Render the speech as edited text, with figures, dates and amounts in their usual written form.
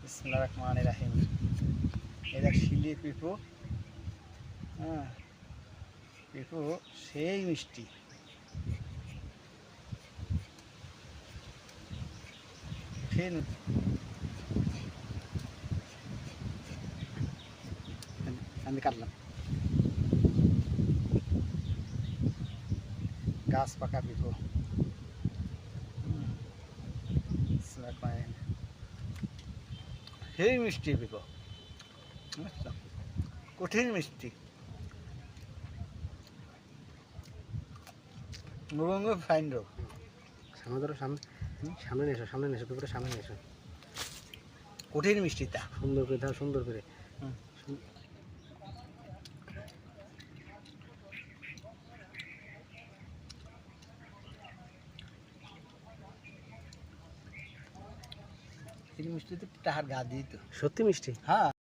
বিসমিল্লাহির রহমানির রহিম। এই দেখ শিলি পিপু, হ্যাঁ পিপু সেই মিষ্টি। আমি কাটলাম গাছ পাকা পিপু। সেই মিষ্টি পিপু, কঠিন মিষ্টি। মুরঙ্গ ফাইন্ড সামনে ধরো, সামনে নিয়ে এসো, সামনে নিয়ে এসো, পেপারটা সামনে নিয়ে এসো। কঠিন মিষ্টিটা সুন্দর করে দাও, সুন্দর করে। এই মিষ্টি তো টাহার গা দিই তো সত্যি মিষ্টি। হ্যাঁ।